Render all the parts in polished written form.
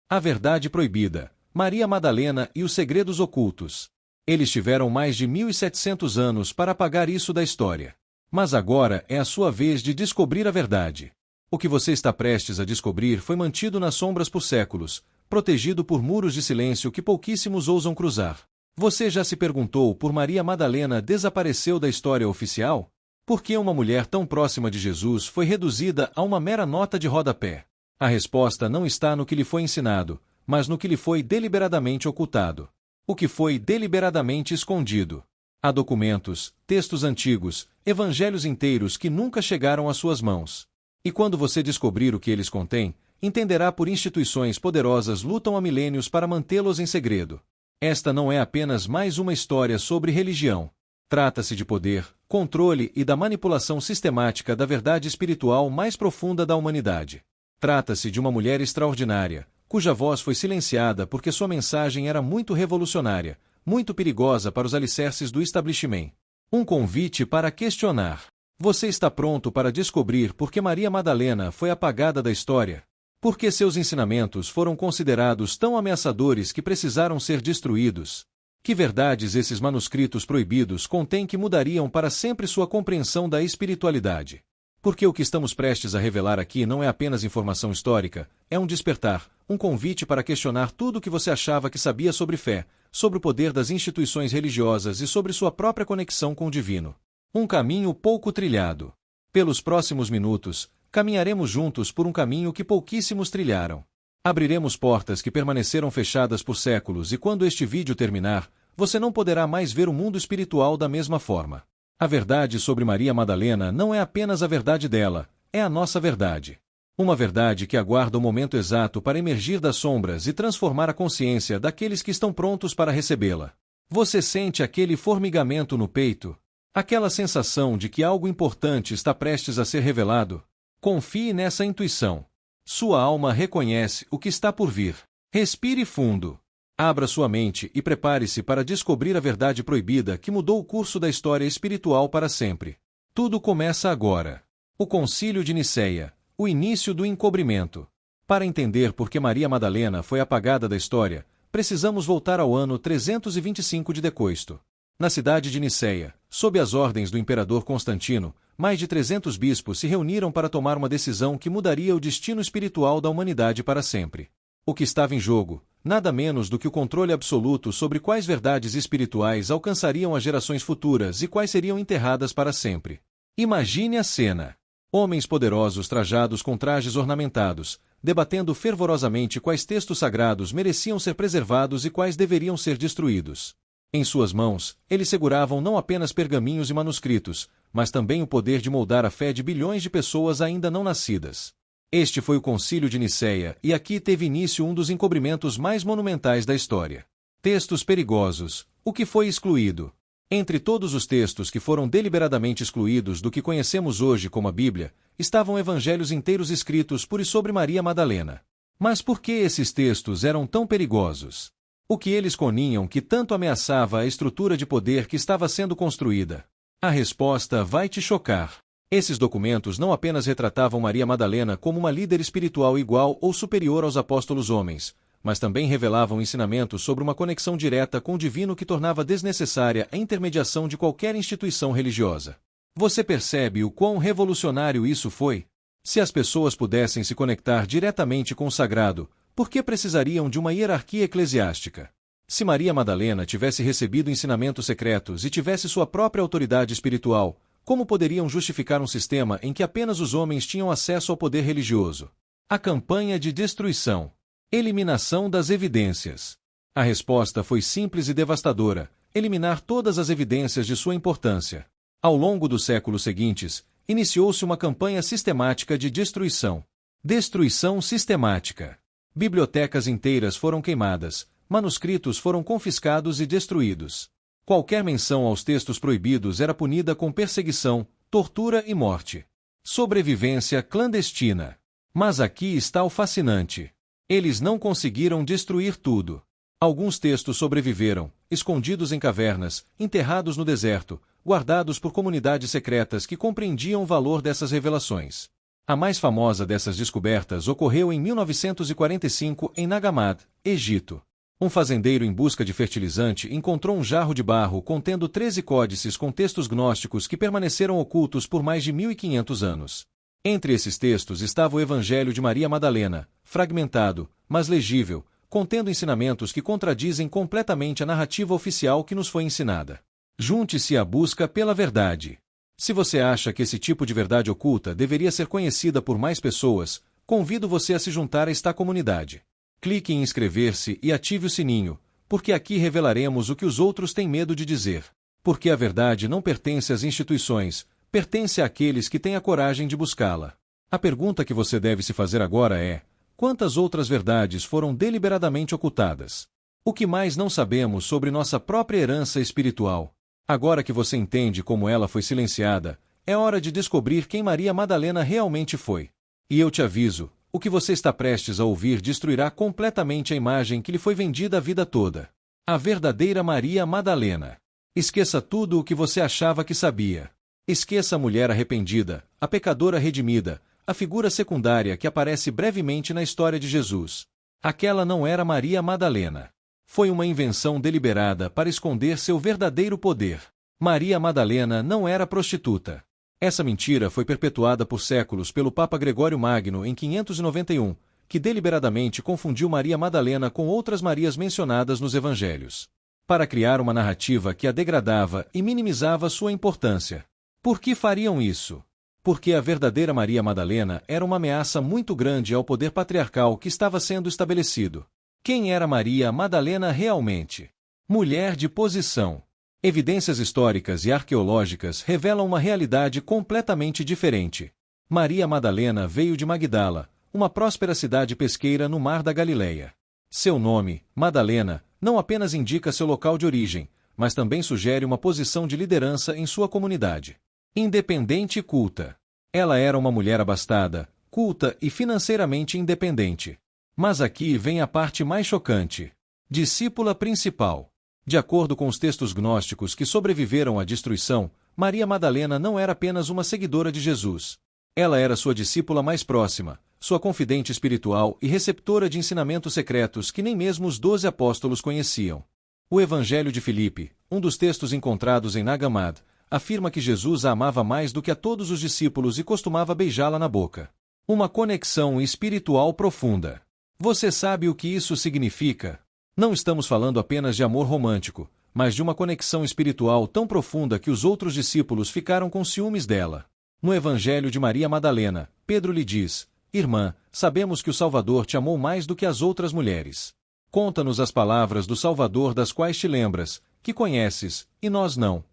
A Verdade Proibida, Maria Madalena e os Segredos Ocultos. Eles tiveram mais de 1700 anos para apagar isso da história. Mas agora é a sua vez de descobrir a verdade. O que você está prestes a descobrir foi mantido nas sombras por séculos, protegido por muros de silêncio que pouquíssimos ousam cruzar. Você já se perguntou por Maria Madalena desapareceu da história oficial? Por que uma mulher tão próxima de Jesus foi reduzida a uma mera nota de rodapé? A resposta não está no que lhe foi ensinado, mas no que lhe foi deliberadamente ocultado. O que foi deliberadamente escondido. Há documentos, textos antigos, evangelhos inteiros que nunca chegaram às suas mãos. E quando você descobrir o que eles contêm, entenderá por instituições poderosas lutam há milênios para mantê-los em segredo. Esta não é apenas mais uma história sobre religião. Trata-se de poder, controle e da manipulação sistemática da verdade espiritual mais profunda da humanidade. Trata-se de uma mulher extraordinária, cuja voz foi silenciada porque sua mensagem era muito revolucionária, muito perigosa para os alicerces do establishment. Um convite para questionar. Você está pronto para descobrir por que Maria Madalena foi apagada da história? Por que seus ensinamentos foram considerados tão ameaçadores que precisaram ser destruídos? Que verdades esses manuscritos proibidos contêm que mudariam para sempre sua compreensão da espiritualidade? Porque o que estamos prestes a revelar aqui não é apenas informação histórica, é um despertar, um convite para questionar tudo o que você achava que sabia sobre fé, sobre o poder das instituições religiosas e sobre sua própria conexão com o divino. Um caminho pouco trilhado. Pelos próximos minutos, caminharemos juntos por um caminho que pouquíssimos trilharam. Abriremos portas que permaneceram fechadas por séculos e quando este vídeo terminar, você não poderá mais ver o mundo espiritual da mesma forma. A verdade sobre Maria Madalena não é apenas a verdade dela, é a nossa verdade. Uma verdade que aguarda o momento exato para emergir das sombras e transformar a consciência daqueles que estão prontos para recebê-la. Você sente aquele formigamento no peito? Aquela sensação de que algo importante está prestes a ser revelado? Confie nessa intuição. Sua alma reconhece o que está por vir. Respire fundo. Abra sua mente e prepare-se para descobrir a verdade proibida que mudou o curso da história espiritual para sempre. Tudo começa agora. O Concílio de Nicéia, o início do encobrimento. Para entender por que Maria Madalena foi apagada da história, precisamos voltar ao ano 325 de Decoisto. Na cidade de Nicéia, sob as ordens do imperador Constantino, mais de 300 bispos se reuniram para tomar uma decisão que mudaria o destino espiritual da humanidade para sempre. O que estava em jogo, nada menos do que o controle absoluto sobre quais verdades espirituais alcançariam as gerações futuras e quais seriam enterradas para sempre. Imagine a cena. Homens poderosos trajados com trajes ornamentados, debatendo fervorosamente quais textos sagrados mereciam ser preservados e quais deveriam ser destruídos. Em suas mãos, eles seguravam não apenas pergaminhos e manuscritos, mas também o poder de moldar a fé de bilhões de pessoas ainda não nascidas. Este foi o Concílio de Nicéia e aqui teve início um dos encobrimentos mais monumentais da história. Textos perigosos. O que foi excluído? Entre todos os textos que foram deliberadamente excluídos do que conhecemos hoje como a Bíblia, estavam evangelhos inteiros escritos por e sobre Maria Madalena. Mas por que esses textos eram tão perigosos? O que eles continham que tanto ameaçava a estrutura de poder que estava sendo construída? A resposta vai te chocar. Esses documentos não apenas retratavam Maria Madalena como uma líder espiritual igual ou superior aos apóstolos homens, mas também revelavam ensinamentos sobre uma conexão direta com o divino que tornava desnecessária a intermediação de qualquer instituição religiosa. Você percebe o quão revolucionário isso foi? Se as pessoas pudessem se conectar diretamente com o sagrado, por que precisariam de uma hierarquia eclesiástica? Se Maria Madalena tivesse recebido ensinamentos secretos e tivesse sua própria autoridade espiritual, como poderiam justificar um sistema em que apenas os homens tinham acesso ao poder religioso? A campanha de destruição. Eliminação das evidências. A resposta foi simples e devastadora: eliminar todas as evidências de sua importância. Ao longo dos séculos seguintes, iniciou-se uma campanha sistemática de destruição. Destruição sistemática. Bibliotecas inteiras foram queimadas, manuscritos foram confiscados e destruídos. Qualquer menção aos textos proibidos era punida com perseguição, tortura e morte. Sobrevivência clandestina. Mas aqui está o fascinante. Eles não conseguiram destruir tudo. Alguns textos sobreviveram, escondidos em cavernas, enterrados no deserto, guardados por comunidades secretas que compreendiam o valor dessas revelações. A mais famosa dessas descobertas ocorreu em 1945 em Nagamad, Egito. Um fazendeiro em busca de fertilizante encontrou um jarro de barro contendo 13 códices com textos gnósticos que permaneceram ocultos por mais de 1500 anos. Entre esses textos estava o Evangelho de Maria Madalena, fragmentado, mas legível, contendo ensinamentos que contradizem completamente a narrativa oficial que nos foi ensinada. Junte-se à busca pela verdade. Se você acha que esse tipo de verdade oculta deveria ser conhecida por mais pessoas, convido você a se juntar a esta comunidade. Clique em inscrever-se e ative o sininho, porque aqui revelaremos o que os outros têm medo de dizer. Porque a verdade não pertence às instituições, pertence àqueles que têm a coragem de buscá-la. A pergunta que você deve se fazer agora é: quantas outras verdades foram deliberadamente ocultadas? O que mais não sabemos sobre nossa própria herança espiritual? Agora que você entende como ela foi silenciada, é hora de descobrir quem Maria Madalena realmente foi. E eu te aviso, o que você está prestes a ouvir destruirá completamente a imagem que lhe foi vendida a vida toda. A verdadeira Maria Madalena. Esqueça tudo o que você achava que sabia. Esqueça a mulher arrependida, a pecadora redimida, a figura secundária que aparece brevemente na história de Jesus. Aquela não era Maria Madalena. Foi uma invenção deliberada para esconder seu verdadeiro poder. Maria Madalena não era prostituta. Essa mentira foi perpetuada por séculos pelo Papa Gregório Magno em 591, que deliberadamente confundiu Maria Madalena com outras Marias mencionadas nos Evangelhos, para criar uma narrativa que a degradava e minimizava sua importância. Por que fariam isso? Porque a verdadeira Maria Madalena era uma ameaça muito grande ao poder patriarcal que estava sendo estabelecido. Quem era Maria Madalena realmente? Mulher de posição. Evidências históricas e arqueológicas revelam uma realidade completamente diferente. Maria Madalena veio de Magdala, uma próspera cidade pesqueira no Mar da Galileia. Seu nome, Madalena, não apenas indica seu local de origem, mas também sugere uma posição de liderança em sua comunidade. Independente e culta. Ela era uma mulher abastada, culta e financeiramente independente. Mas aqui vem a parte mais chocante. Discípula principal. De acordo com os textos gnósticos que sobreviveram à destruição, Maria Madalena não era apenas uma seguidora de Jesus. Ela era sua discípula mais próxima, sua confidente espiritual e receptora de ensinamentos secretos que nem mesmo os 12 apóstolos conheciam. O Evangelho de Filipe, um dos textos encontrados em Nagamad, afirma que Jesus a amava mais do que a todos os discípulos e costumava beijá-la na boca. Uma conexão espiritual profunda. Você sabe o que isso significa? Não estamos falando apenas de amor romântico, mas de uma conexão espiritual tão profunda que os outros discípulos ficaram com ciúmes dela. No Evangelho de Maria Madalena, Pedro lhe diz: Irmã, sabemos que o Salvador te amou mais do que as outras mulheres. Conta-nos as palavras do Salvador das quais te lembras, que conheces, e nós não.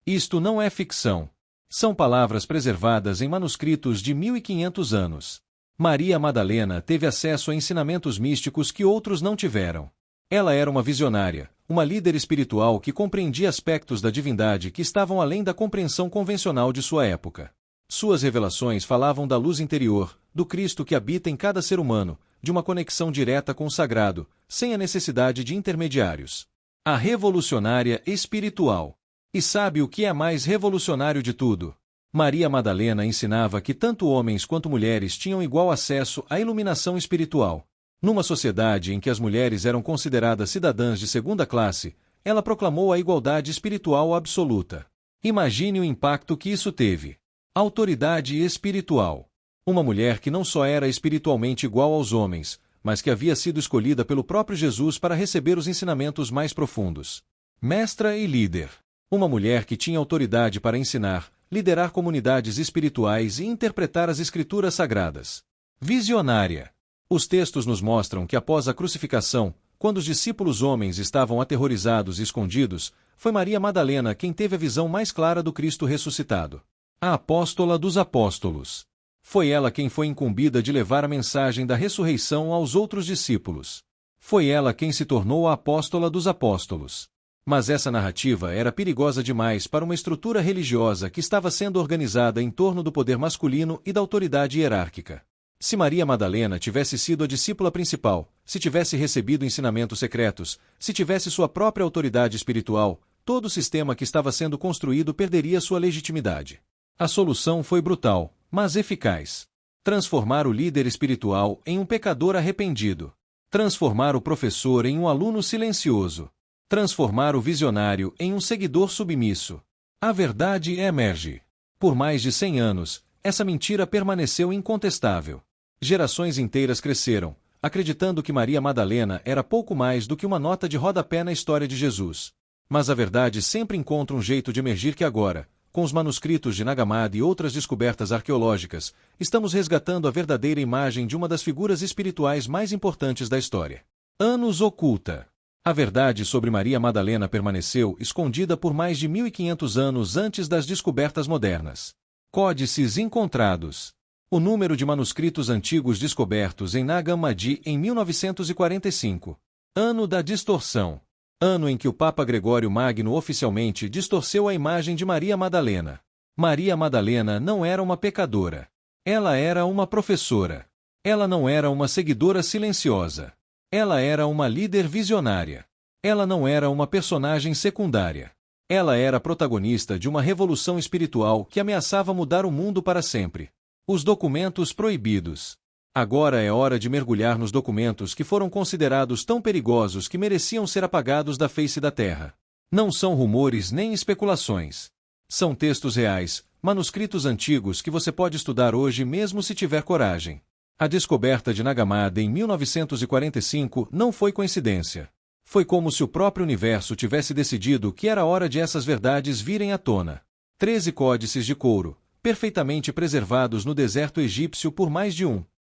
Isto não é ficção. São palavras preservadas em manuscritos de 1500 anos. Maria Madalena teve acesso a ensinamentos místicos que outros não tiveram. Ela era uma visionária, uma líder espiritual que compreendia aspectos da divindade que estavam além da compreensão convencional de sua época. Suas revelações falavam da luz interior, do Cristo que habita em cada ser humano, de uma conexão direta com o sagrado, sem a necessidade de intermediários. A revolucionária espiritual. E sabe o que é mais revolucionário de tudo? Maria Madalena ensinava que tanto homens quanto mulheres tinham igual acesso à iluminação espiritual. Numa sociedade em que as mulheres eram consideradas cidadãs de segunda classe, ela proclamou a igualdade espiritual absoluta. Imagine o impacto que isso teve. Autoridade espiritual. Uma mulher que não só era espiritualmente igual aos homens, mas que havia sido escolhida pelo próprio Jesus para receber os ensinamentos mais profundos. Mestra e líder. Uma mulher que tinha autoridade para ensinar, liderar comunidades espirituais e interpretar as escrituras sagradas. Visionária. Os textos nos mostram que após a crucificação, quando os discípulos homens estavam aterrorizados e escondidos, foi Maria Madalena quem teve a visão mais clara do Cristo ressuscitado. A apóstola dos apóstolos. Foi ela quem foi incumbida de levar a mensagem da ressurreição aos outros discípulos. Foi ela quem se tornou a apóstola dos apóstolos. Mas essa narrativa era perigosa demais para uma estrutura religiosa que estava sendo organizada em torno do poder masculino e da autoridade hierárquica. Se Maria Madalena tivesse sido a discípula principal, se tivesse recebido ensinamentos secretos, se tivesse sua própria autoridade espiritual, todo o sistema que estava sendo construído perderia sua legitimidade. A solução foi brutal, mas eficaz. transformar o líder espiritual em um pecador arrependido, transformar o professor em um aluno silencioso, transformar o visionário em um seguidor submisso. A verdade emerge. Por mais de 100 anos, essa mentira permaneceu incontestável. Gerações inteiras cresceram, acreditando que Maria Madalena era pouco mais do que uma nota de rodapé na história de Jesus. Mas a verdade sempre encontra um jeito de emergir que agora, com os manuscritos de Nag Hammadi e outras descobertas arqueológicas, estamos resgatando a verdadeira imagem de uma das figuras espirituais mais importantes da história. Anos oculta. A verdade sobre Maria Madalena permaneceu escondida por mais de 1500 anos antes das descobertas modernas. Códices encontrados. O número de manuscritos antigos descobertos em Nag Hammadi em 1945. Ano da distorção. Ano em que o Papa Gregório Magno oficialmente distorceu a imagem de Maria Madalena. Maria Madalena não era uma pecadora. Ela era uma professora. Ela não era uma seguidora silenciosa. Ela era uma líder visionária. Ela não era uma personagem secundária. Ela era protagonista de uma revolução espiritual que ameaçava mudar o mundo para sempre. Os documentos proibidos. Agora é hora de mergulhar nos documentos que foram considerados tão perigosos que mereciam ser apagados da face da terra. Não são rumores nem especulações. São textos reais, manuscritos antigos que você pode estudar hoje mesmo se tiver coragem. A descoberta de Nag Hammadi em 1945 não foi coincidência. Foi como se o próprio universo tivesse decidido que era hora de essas verdades virem à tona. 13 códices de couro, perfeitamente preservados no deserto egípcio por mais de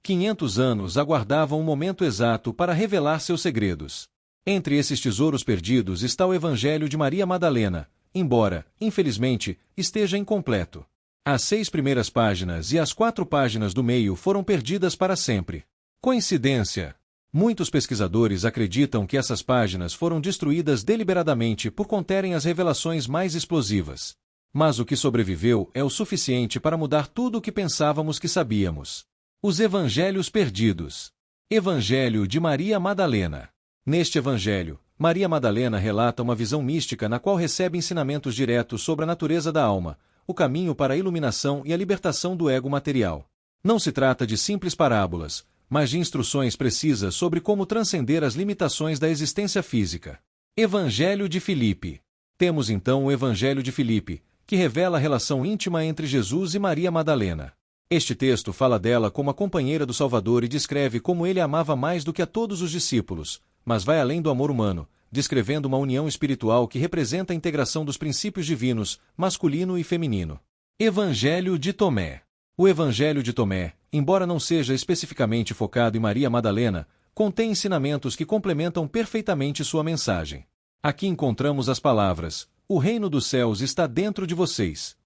500 anos aguardavam o momento exato para revelar seus segredos. Entre esses tesouros perdidos está o Evangelho de Maria Madalena, embora, infelizmente, esteja incompleto. As 6 primeiras páginas e as 4 páginas do meio foram perdidas para sempre. Coincidência? Muitos pesquisadores acreditam que essas páginas foram destruídas deliberadamente por conterem as revelações mais explosivas. Mas o que sobreviveu é o suficiente para mudar tudo o que pensávamos que sabíamos. Os Evangelhos perdidos. Evangelho de Maria Madalena. Neste Evangelho, Maria Madalena relata uma visão mística na qual recebe ensinamentos diretos sobre a natureza da alma, o caminho para a iluminação e a libertação do ego material. Não se trata de simples parábolas, mas de instruções precisas sobre como transcender as limitações da existência física. Evangelho de Filipe. Temos então o Evangelho de Filipe, que revela a relação íntima entre Jesus e Maria Madalena. Este texto fala dela como a companheira do Salvador e descreve como ele a amava mais do que a todos os discípulos, mas vai além do amor humano, descrevendo uma união espiritual que representa a integração dos princípios divinos, masculino e feminino. Evangelho de Tomé. O Evangelho de Tomé, embora não seja especificamente focado em Maria Madalena, contém ensinamentos que complementam perfeitamente sua mensagem. Aqui encontramos as palavras: "O reino dos céus está dentro de vocês."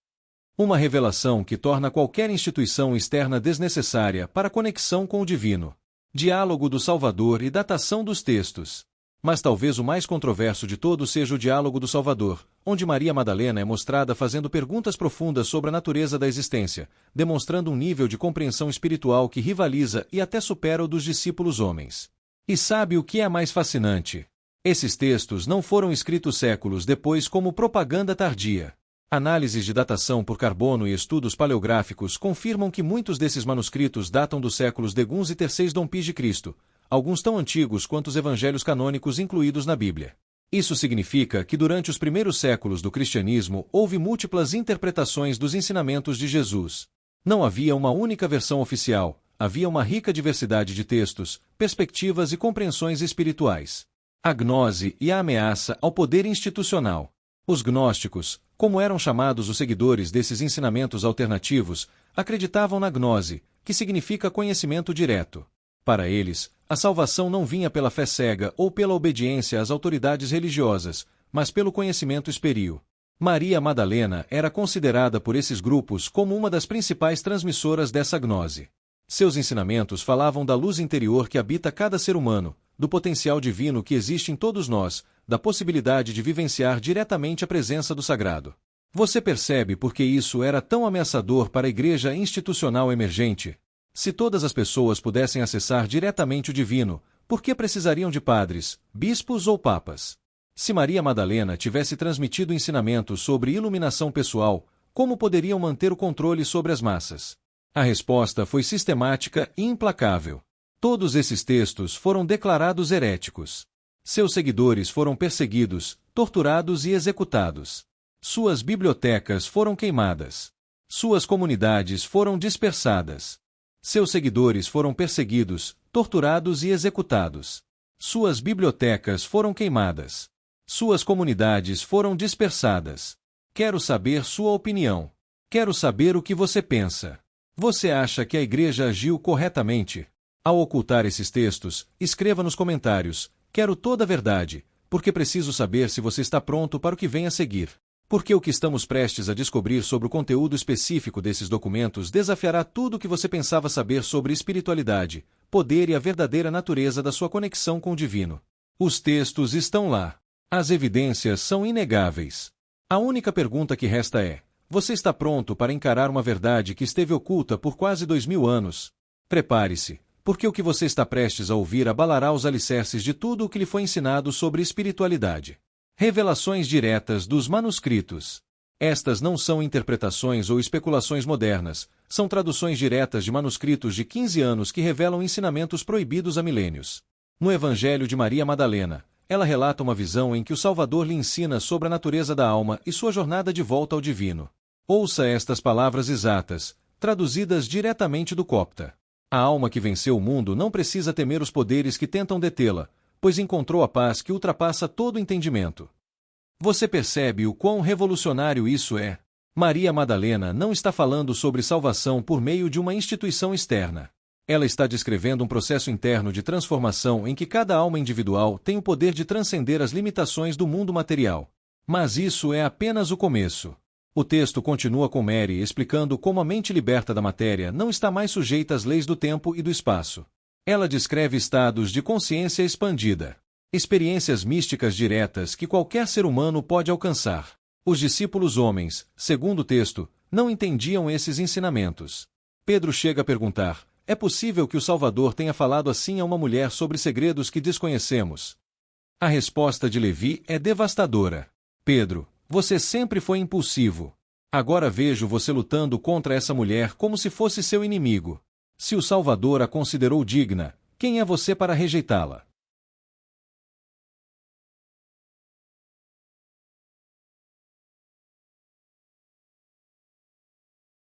Uma revelação que torna qualquer instituição externa desnecessária para a conexão com o divino. Diálogo do Salvador e datação dos textos. Mas talvez o mais controverso de todos seja o Diálogo do Salvador, onde Maria Madalena é mostrada fazendo perguntas profundas sobre a natureza da existência, demonstrando um nível de compreensão espiritual que rivaliza e até supera o dos discípulos homens. E sabe o que é mais fascinante? Esses textos não foram escritos séculos depois como propaganda tardia. Análises de datação por carbono e estudos paleográficos confirmam que muitos desses manuscritos datam dos séculos Deguns e III Dom Pis de Cristo, alguns tão antigos quanto os evangelhos canônicos incluídos na Bíblia. Isso significa que durante os primeiros séculos do cristianismo houve múltiplas interpretações dos ensinamentos de Jesus. Não havia uma única versão oficial, havia uma rica diversidade de textos, perspectivas e compreensões espirituais. A gnose e a ameaça ao poder institucional. Os gnósticos, como eram chamados os seguidores desses ensinamentos alternativos, acreditavam na gnose, que significa conhecimento direto. Para eles, a salvação não vinha pela fé cega ou pela obediência às autoridades religiosas, mas pelo conhecimento espírito. Maria Madalena era considerada por esses grupos como uma das principais transmissoras dessa gnose. Seus ensinamentos falavam da luz interior que habita cada ser humano, do potencial divino que existe em todos nós, da possibilidade de vivenciar diretamente a presença do sagrado. Você percebe por que isso era tão ameaçador para a igreja institucional emergente? Se todas as pessoas pudessem acessar diretamente o divino, por que precisariam de padres, bispos ou papas? Se Maria Madalena tivesse transmitido ensinamentos sobre iluminação pessoal, como poderiam manter o controle sobre as massas? A resposta foi sistemática e implacável. Todos esses textos foram declarados heréticos. Seus seguidores foram perseguidos, torturados e executados. Suas bibliotecas foram queimadas. Suas comunidades foram dispersadas. Seus seguidores foram perseguidos, torturados e executados. Suas bibliotecas foram queimadas. Suas comunidades foram dispersadas. Quero saber sua opinião. Quero saber o que você pensa. Você acha que a Igreja agiu corretamente? Ao ocultar esses textos, escreva nos comentários: quero toda a verdade, porque preciso saber se você está pronto para o que vem a seguir. Porque o que estamos prestes a descobrir sobre o conteúdo específico desses documentos desafiará tudo o que você pensava saber sobre espiritualidade, poder e a verdadeira natureza da sua conexão com o divino. Os textos estão lá. As evidências são inegáveis. A única pergunta que resta é: você está pronto para encarar uma verdade que esteve oculta por quase 2000 anos? Prepare-se, porque o que você está prestes a ouvir abalará os alicerces de tudo o que lhe foi ensinado sobre espiritualidade. Revelações diretas dos manuscritos. Estas não são interpretações ou especulações modernas, são traduções diretas de manuscritos de 15 anos que revelam ensinamentos proibidos há milênios. No Evangelho de Maria Madalena, ela relata uma visão em que o Salvador lhe ensina sobre a natureza da alma e sua jornada de volta ao divino. Ouça estas palavras exatas, traduzidas diretamente do copta. A alma que venceu o mundo não precisa temer os poderes que tentam detê-la, pois encontrou a paz que ultrapassa todo entendimento. Você percebe o quão revolucionário isso é? Maria Madalena não está falando sobre salvação por meio de uma instituição externa. Ela está descrevendo um processo interno de transformação em que cada alma individual tem o poder de transcender as limitações do mundo material. Mas isso é apenas o começo. O texto continua com Mary explicando como a mente liberta da matéria não está mais sujeita às leis do tempo e do espaço. Ela descreve estados de consciência expandida, experiências místicas diretas que qualquer ser humano pode alcançar. Os discípulos homens, segundo o texto, não entendiam esses ensinamentos. Pedro chega a perguntar: é possível que o Salvador tenha falado assim a uma mulher sobre segredos que desconhecemos? A resposta de Levi é devastadora. Pedro, você sempre foi impulsivo. Agora vejo você lutando contra essa mulher como se fosse seu inimigo. Se o Salvador a considerou digna, quem é você para rejeitá-la?